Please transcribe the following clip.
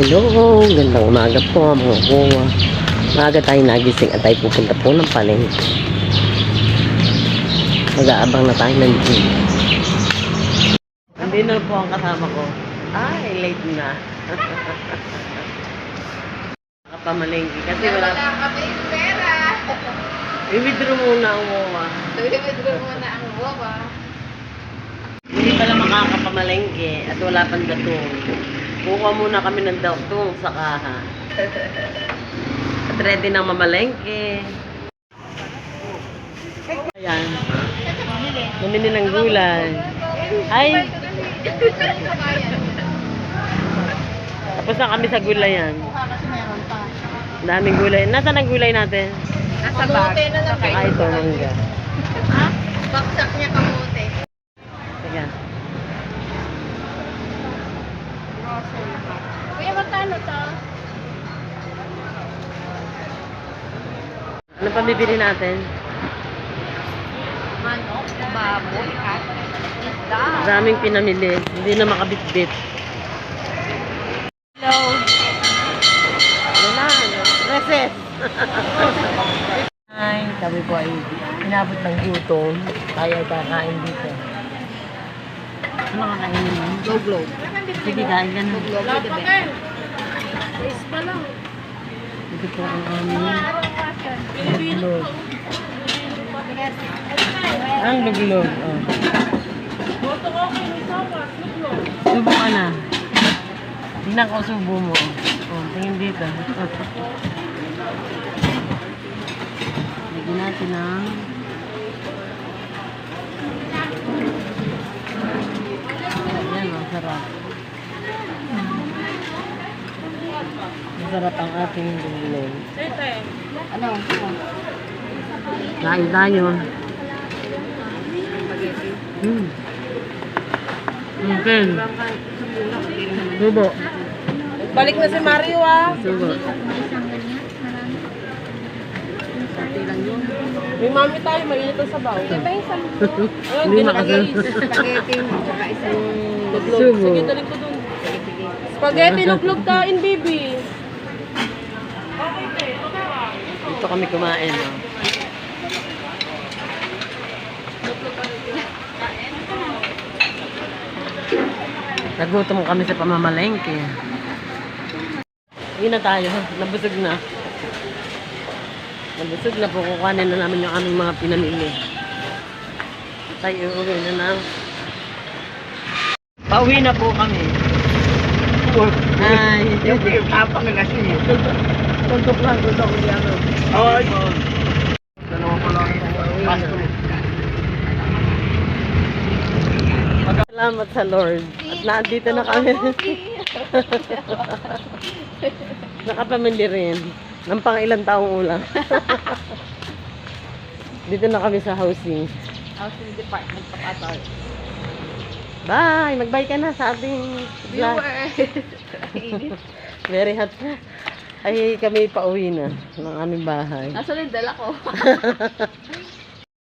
Hello, gandang umaga po mga kuwa. Maaga tayo nagising at tayo pupunta po ng palengke. Mag-aabang na tayo ng gym. Hindi na po ang kasama ko. Ay, late na. Nakapamalengke kasi wala kami pera. i-withdraw muna ang wawa. I-withdraw muna ang wawa. Hindi pala makakapamalengke at wala pang datong. Kuha muna kami ng datong sa kaha. At ready nang mamalengke. Ayan. Namili ng gulay. Ay! Tapos na kami sa gulayan. Kasi meron pa. Daming gulay. Nasaan ang gulay natin? Nasa bag. Ay, ito, mangga. Ha? Baksak niya kamote. Ayan. Kuya, magkano to? Ano pa bibili natin? Manok, baboy, at isda. Daming pinamili. Hindi na makabitbit. Hello. Ano na? Reset! Ay, kami po ay inabot ng gutom. Tayo ay kakain dito. Ano kakainin mo? Glow. Sige, kain ka na. Glow, the best. Taste pa lang. Ito po ang aming luglog. Ang luglog. Oh. Subo ka na. Tingnan ko subo mo. Oh, tingin dito. Lagyan natin ng ayan, oh, sarap. Masarap ang ating luglog. Ano? Kain tayo. Okay. Subo. Balik na si Mario ah. Subo. May mami tayo, mainit ang sabaw. Hindi makasal. Spaghetti, tsaka isang Subo. Sige, dali ko dun. Spaghetti, luglog kain, baby. Dito kami kumain. Oh. Nagutom kami sa pamamalengke. Hindi na tayo. Nabusog na. Nabusog na po. Kukuhanin na namin yung aming mga pinamili. Tayo uwi na na. Pauwi na po kami. Ay, Yung tapang na kasi. tuntok lang. Tuntok ko yan. Ay. Dalawa ko lang. Salamat sa Lord. At nandito na kami. Nakapamili rin. Ng pang ilang taong ulang. Dito na kami sa housing. Housing Department of Authority. Bye! Mag-bye ka na sa ating vlog. Very hot. Ay, kami pauwi na ng aming bahay. Nasa yung dala ko.